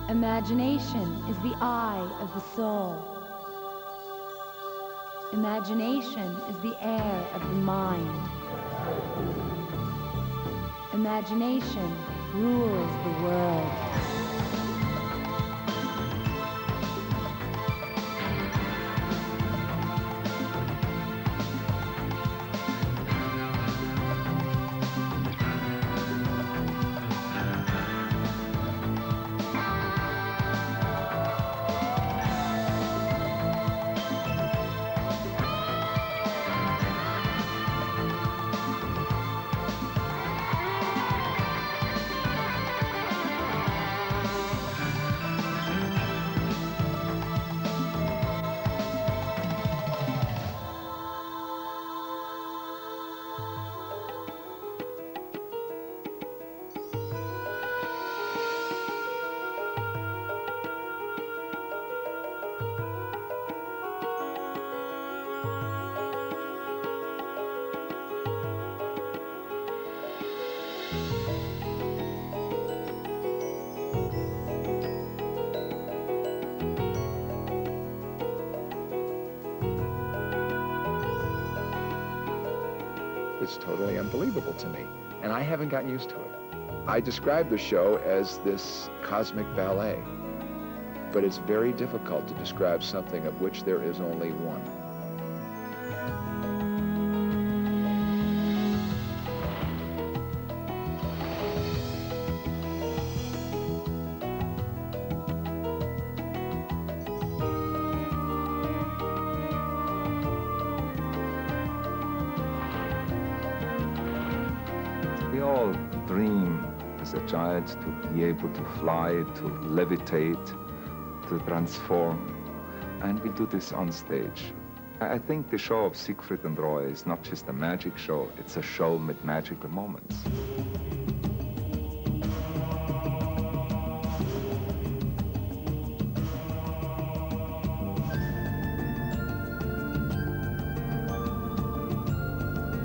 Imagination is the eye of the soul. Imagination is the air of the mind. Imagination rules the world. It's totally unbelievable to me, and I haven't gotten used to it. I describe the show as this cosmic ballet, but it's very difficult to describe something of which there is only one. We all dream as a child to be able to fly, to levitate, to transform, and we do this on stage. I think the show of Siegfried and Roy is not just a magic show, it's a show with magical moments.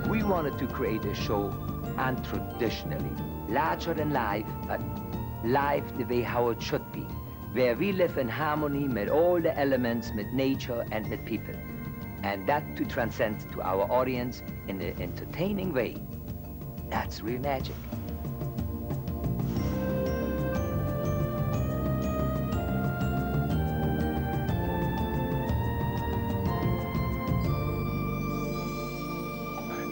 We wanted to create a show untraditionally, larger than life, but life the way how it should be, where we live in harmony with all the elements, with nature and with people. And that to transcend to our audience in an entertaining way. That's real magic.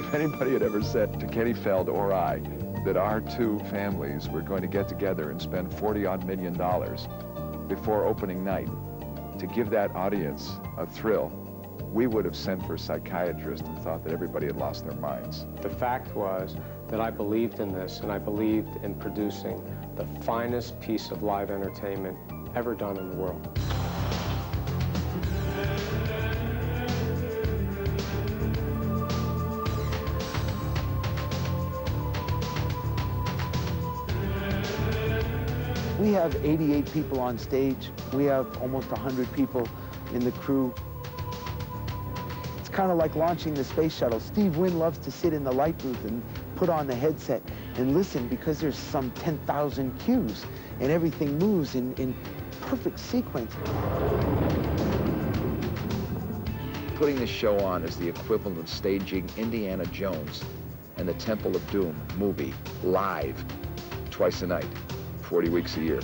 If anybody had ever said to Kenny Feld or I that our two families were going to get together and spend $40-odd million before opening night to give that audience a thrill, we would have sent for a psychiatrist and thought that everybody had lost their minds. The fact was that I believed in this, and I believed in producing the finest piece of live entertainment ever done in the world. We have 88 people on stage. We have almost 100 people in the crew. It's kind of like launching the space shuttle. Steve Wynn loves to sit in the light booth and put on the headset and listen because there's some 10,000 cues and everything moves in perfect sequence. Putting this show on is the equivalent of staging Indiana Jones and the Temple of Doom movie live twice a night, 40 weeks a year.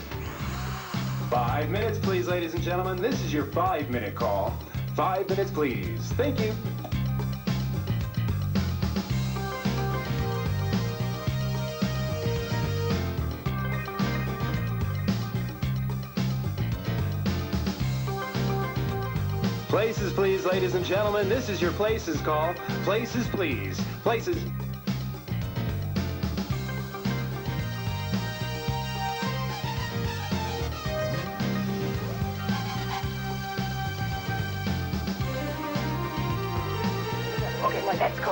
5 minutes, please, ladies and gentlemen. This is your 5-minute call. 5 minutes, please. Thank you. Places, please, ladies and gentlemen. This is your places call. Places, please. Places. Let's go.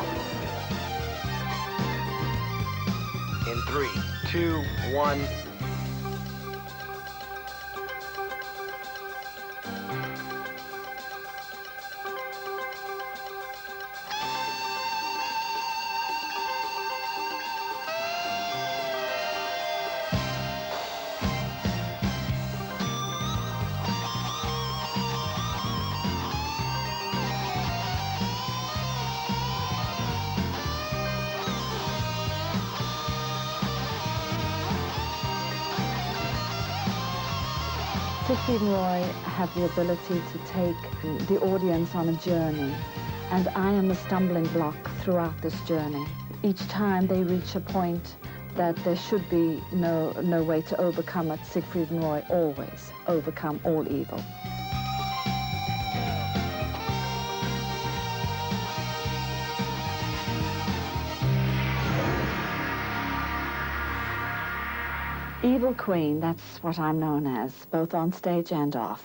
In 3, 2, 1. Siegfried and Roy have the ability to take the audience on a journey, and I am the stumbling block throughout this journey. Each time they reach a point that there should be no way to overcome it, Siegfried and Roy always overcome all evil. Evil Queen, that's what I'm known as, both on stage and off.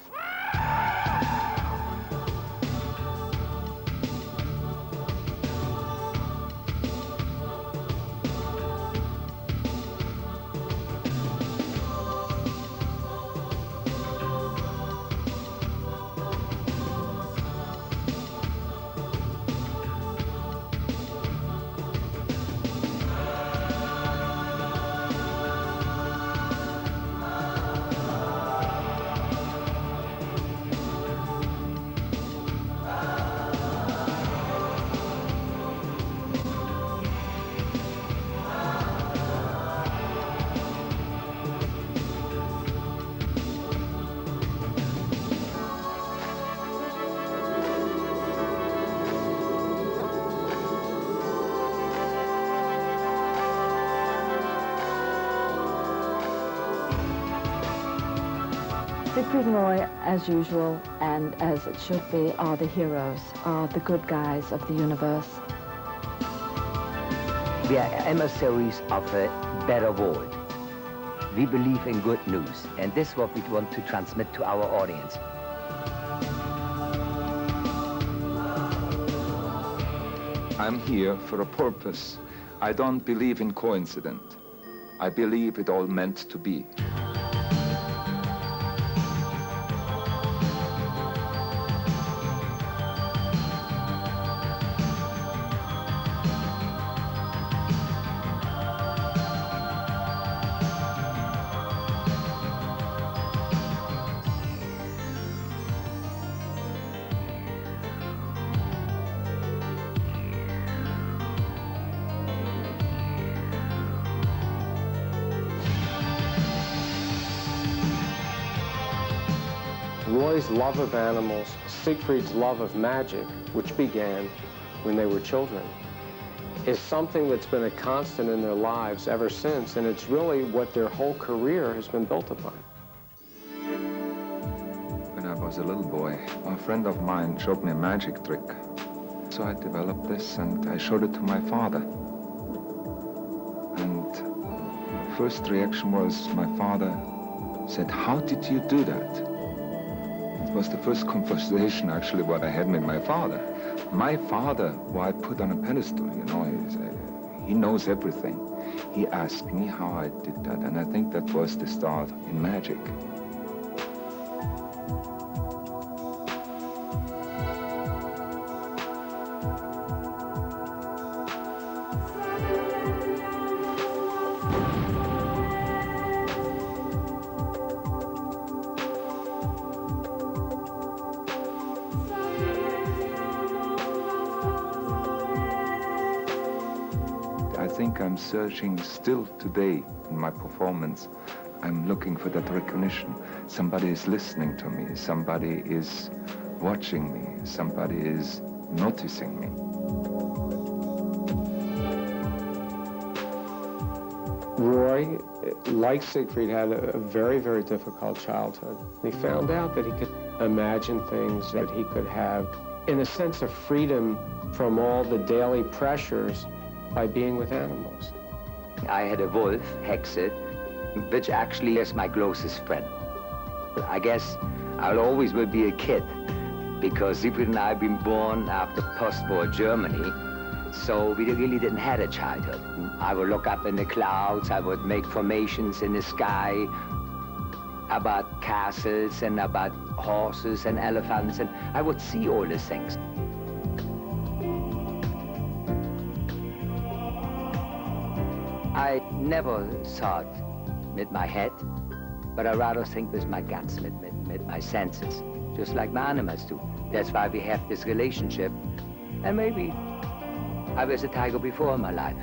Siegfried and Roy, as usual, and as it should be, are the heroes, are the good guys of the universe. We are emissaries of a better world. We believe in good news, and this is what we want to transmit to our audience. I'm here for a purpose. I don't believe in coincidence. I believe it all meant to be. Roy's love of animals, Siegfried's love of magic, which began when they were children, is something that's been a constant in their lives ever since, and it's really what their whole career has been built upon. When I was a little boy, a friend of mine showed me a magic trick. So I developed this and I showed it to my father. And the first reaction was my father said, "How did you do that?" It was the first conversation, actually, what I had with my father. My father, who I put on a pedestal, you know, he knows everything. He asked me how I did that, and I think that was the start in magic. I think I'm searching still today in my performance. I'm looking for that recognition. Somebody is listening to me. Somebody is watching me. Somebody is noticing me. Roy, like Siegfried, had a very, very difficult childhood. He found out that he could imagine things, that he could have, in a sense, of freedom from all the daily pressures by being with animals. I had a wolf, Hexe, which actually is my closest friend. I guess I'll always will be a kid, because Siegfried and I have been born after post-war Germany, so we really didn't have a childhood. I would look up in the clouds, I would make formations in the sky about castles and about horses and elephants, and I would see all these things. I never thought with my head, but I rather think with my guts, with my senses, just like my animals do. That's why we have this relationship. And maybe I was a tiger before in my life.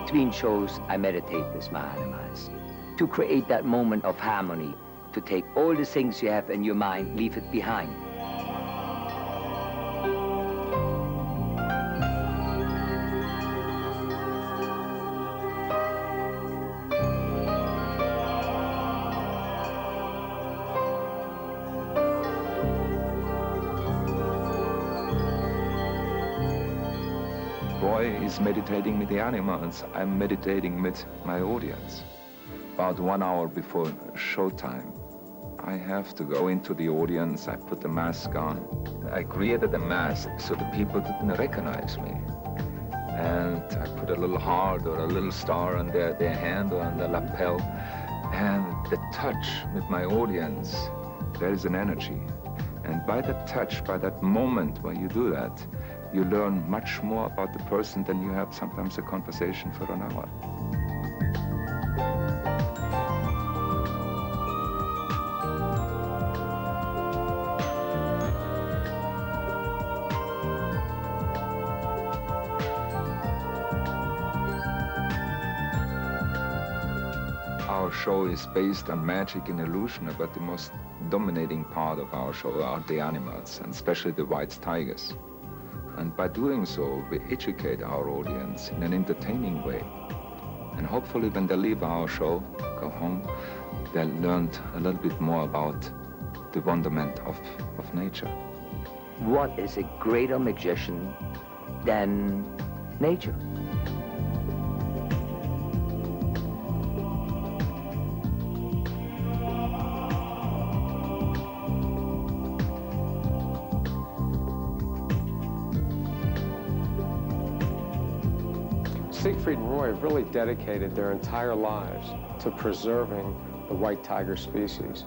between shows, I meditate with my animals to create that moment of harmony, to take all the things you have in your mind, leave it behind. Roy is meditating with the animals. I'm meditating with my audience. About 1 hour before showtime, I have to go into the audience. I put the mask on. I created a mask so the people didn't recognize me. And I put a little heart or a little star on their hand or on the lapel. And the touch with my audience, there is an energy. And by that touch, by that moment when you do that, you learn much more about the person than you have sometimes a conversation for an hour. Our show is based on magic and illusion, but the most dominating part of our show are the animals, and especially the white tigers. And by doing so, we educate our audience in an entertaining way. And hopefully when they leave our show, go home, they learned a little bit more about the wonderment of nature. What is a greater magician than nature? Siegfried and Roy have really dedicated their entire lives to preserving the white tiger species.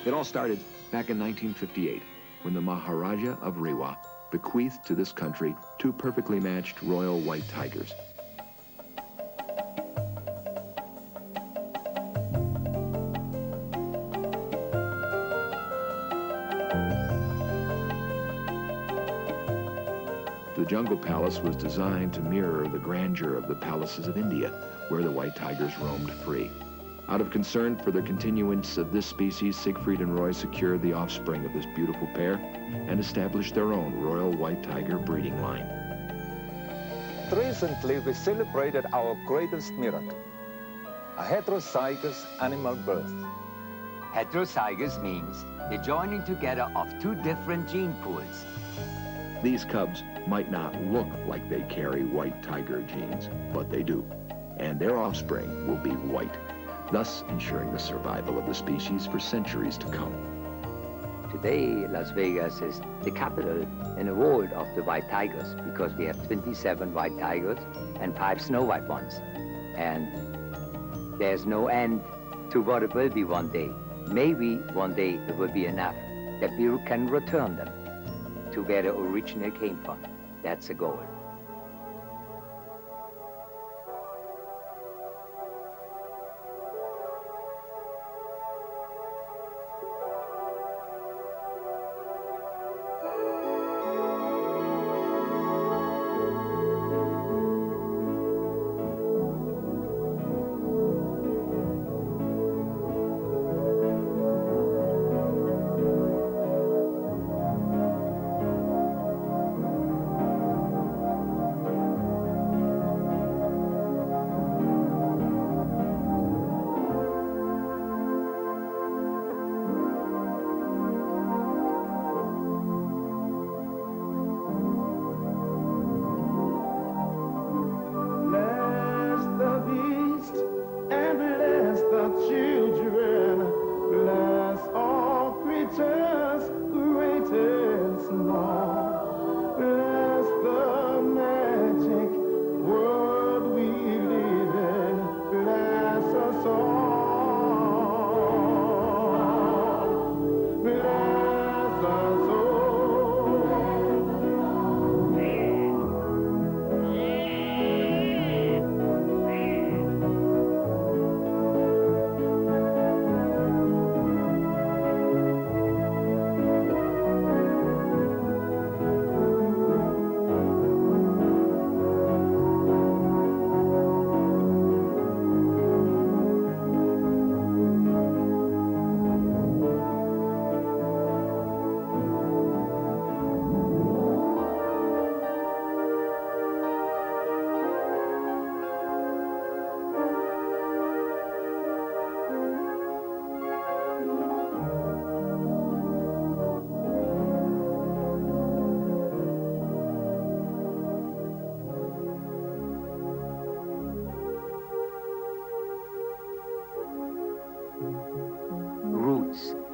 It all started back in 1958 when the Maharaja of Rewa bequeathed to this country 2 perfectly matched royal white tigers. The jungle palace was designed to mirror the grandeur of the palaces of India, where the white tigers roamed free. Out of concern for the continuance of this species, Siegfried and Roy secured the offspring of this beautiful pair and established their own royal white tiger breeding line. Recently, we celebrated our greatest miracle, a heterozygous animal birth. Heterozygous means the joining together of 2 different gene pools. These cubs might not look like they carry white tiger genes, but they do, and their offspring will be white, thus ensuring the survival of the species for centuries to come. Today, Las Vegas is the capital in the world of the white tigers because we have 27 white tigers and 5 snow white ones. And there's no end to what it will be one day. Maybe one day it will be enough that we can return them to where the original came from. That's the goal.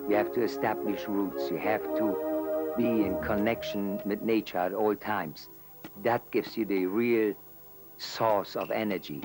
You have to establish roots. You have to be in connection with nature at all times. That gives you the real source of energy.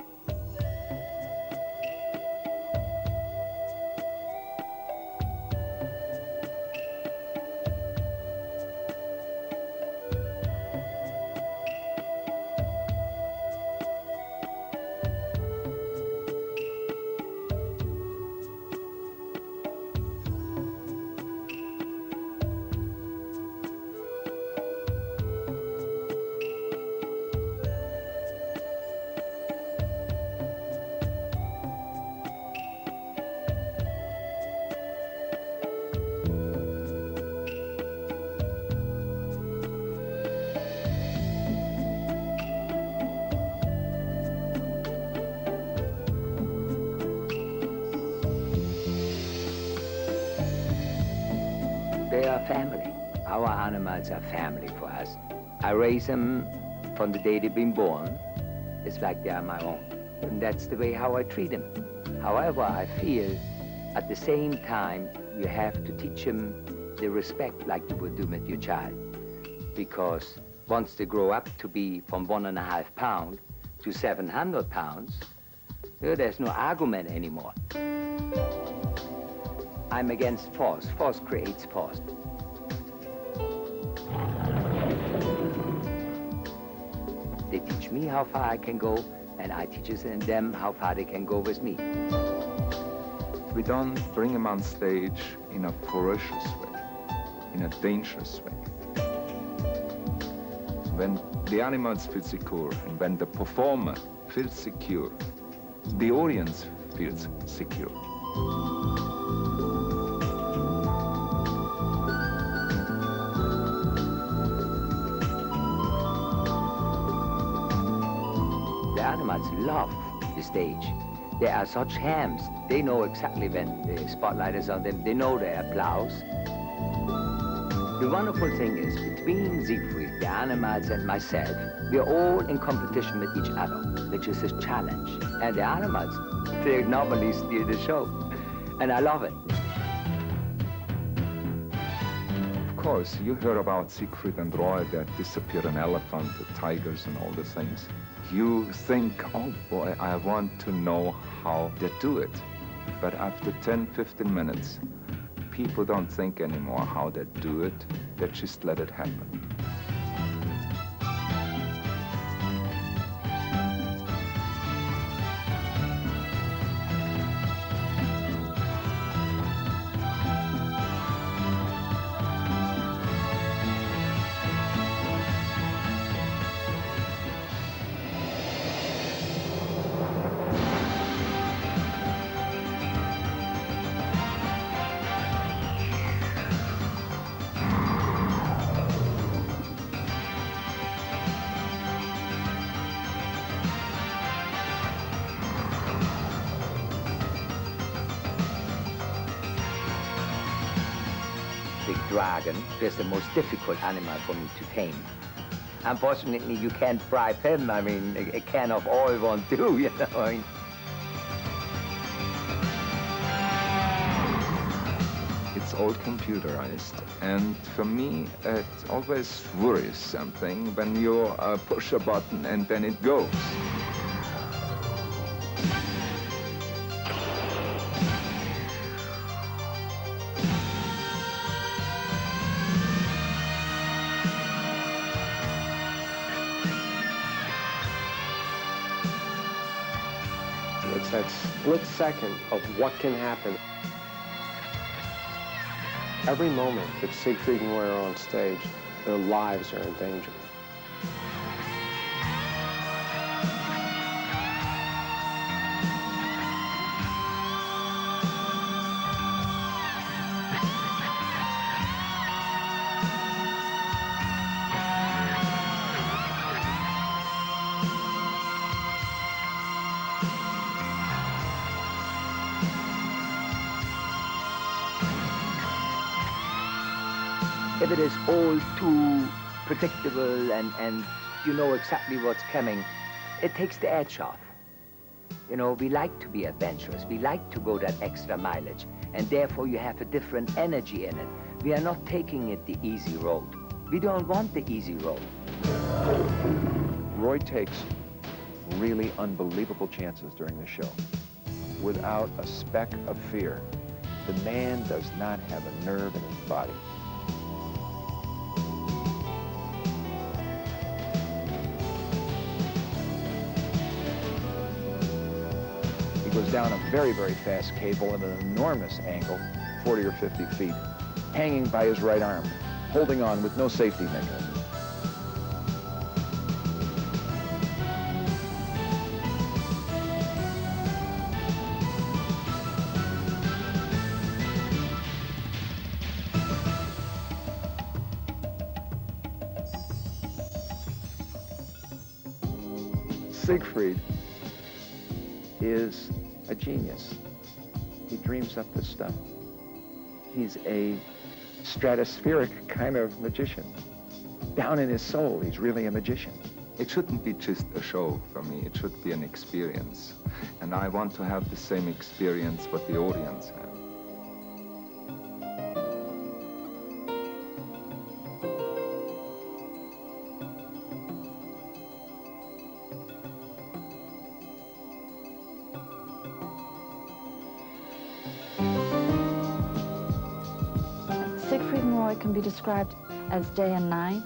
They are family. Our animals are family for us. I raise them from the day they've been born. It's like they are my own. And that's the way how I treat them. However, I feel at the same time, you have to teach them the respect like you would do with your child. Because once they grow up to be from 1.5 pounds to 700 pounds, there's no argument anymore. I'm against force. Force creates force. They teach me how far I can go, and I teach them how far they can go with me. We don't bring them on stage in a ferocious way, in a dangerous way. When the animals feel secure, and when the performer feels secure, the audience feels secure. The animals love the stage. They are such hams. They know exactly when the spotlight is on them. They know their applause. The wonderful thing is, between Siegfried, the animals, and myself, we are all in competition with each other, which is a challenge. And the animals, they normally steal the show. And I love it. Of course, you hear about Siegfried and Roy that disappear an elephant, the tigers, and all the things. You think, oh boy, I want to know how they do it. But after 10, 15 minutes, people don't think anymore how they do it. They just let it happen. The dragon is the most difficult animal for me to tame. Unfortunately, you can't bribe him. I mean, a can of oil won't do, you know. I mean, It's all computerized, and for me, it always worries something when you push a button and then it goes. It's that split second of what can happen. Every moment that Siegfried and Roy are on stage, their lives are in danger. if it is all too predictable and you know exactly what's coming, it takes the edge off. You know, we like to be adventurous. We like to go that extra mileage. And therefore, you have a different energy in it. We are not taking it the easy road. We don't want the easy road. Roy takes really unbelievable chances during the show, without a speck of fear. The man does not have a nerve in his body. He goes down a very, very fast cable at an enormous angle, 40 or 50 feet, hanging by his right arm, holding on with no safety mechanism. Siegfried is a genius. He dreams up this stuff. He's a stratospheric kind of magician. Down in his soul, he's really a magician. It shouldn't be just a show for me, it should be an experience. And I want to have the same experience what the audience has. Siegfried and Roy can be described as day and night,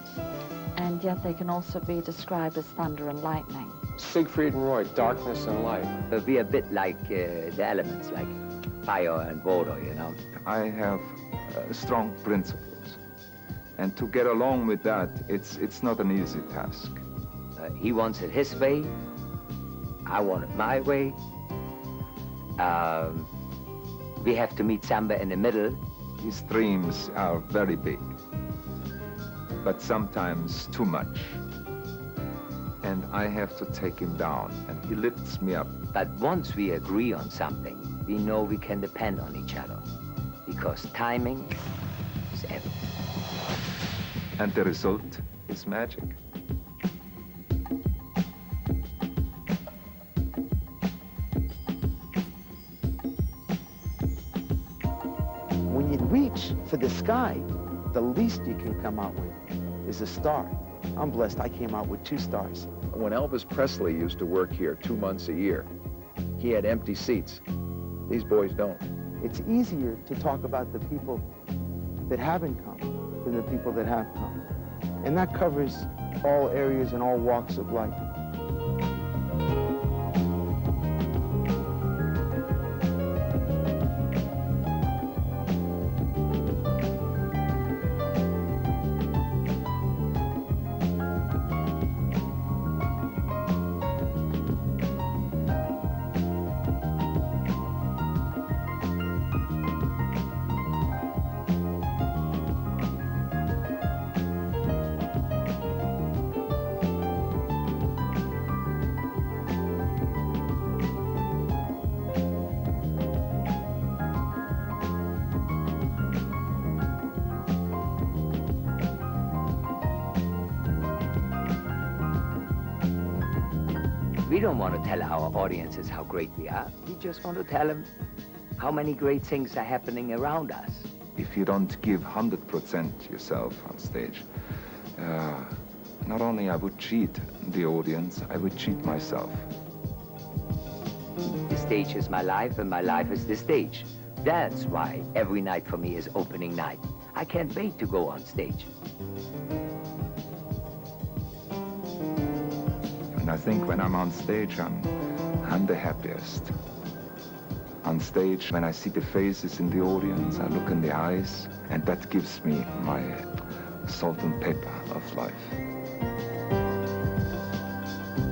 and yet they can also be described as thunder and lightning. Siegfried and Roy, darkness and light. We're a bit like the elements, like fire and water, you know. I have strong principles. And to get along with that, it's not an easy task. He wants it his way. I want it my way. We have to meet somewhere in the middle. His dreams are very big, but sometimes too much. And I have to take him down, and he lifts me up. But once we agree on something, we know we can depend on each other, because timing is everything. And the result is magic. When you reach for the sky, the least you can come out with is a star. I'm blessed I came out with 2 stars. When Elvis Presley used to work here 2 months a year, he had empty seats. These boys don't. It's easier to talk about the people that haven't come than the people that have come. And that covers all areas and all walks of life. We don't want to tell our audiences how great we are. We just want to tell them how many great things are happening around us. If you don't give 100% yourself on stage, not only I would cheat the audience, I would cheat myself. The stage is my life, and my life is the stage. That's why every night for me is opening night. I can't wait to go on stage. And I think when I'm on stage, I'm the happiest. On stage, when I see the faces in the audience, I look in the eyes, and that gives me my salt and pepper of life.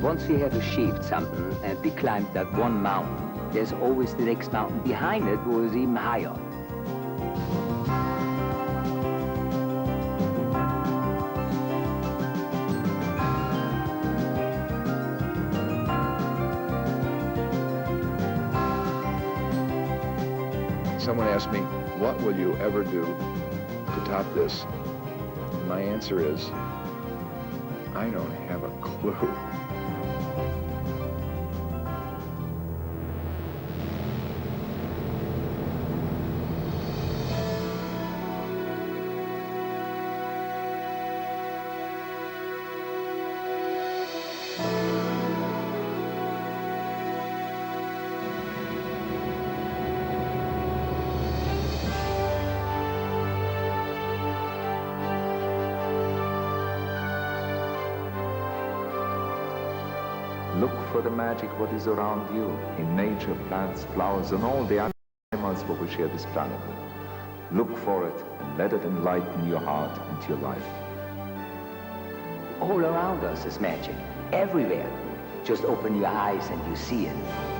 Once we have achieved something and we climbed that one mountain, there's always the next mountain behind it who is even higher. Someone asked me, what will you ever do to top this? And my answer is, I don't have a clue. for the magic what is around you, in nature, plants, flowers, and all the animals what we share this planet with. Look for it and let it enlighten your heart and your life. All around us is magic, everywhere. Just open your eyes and you see it.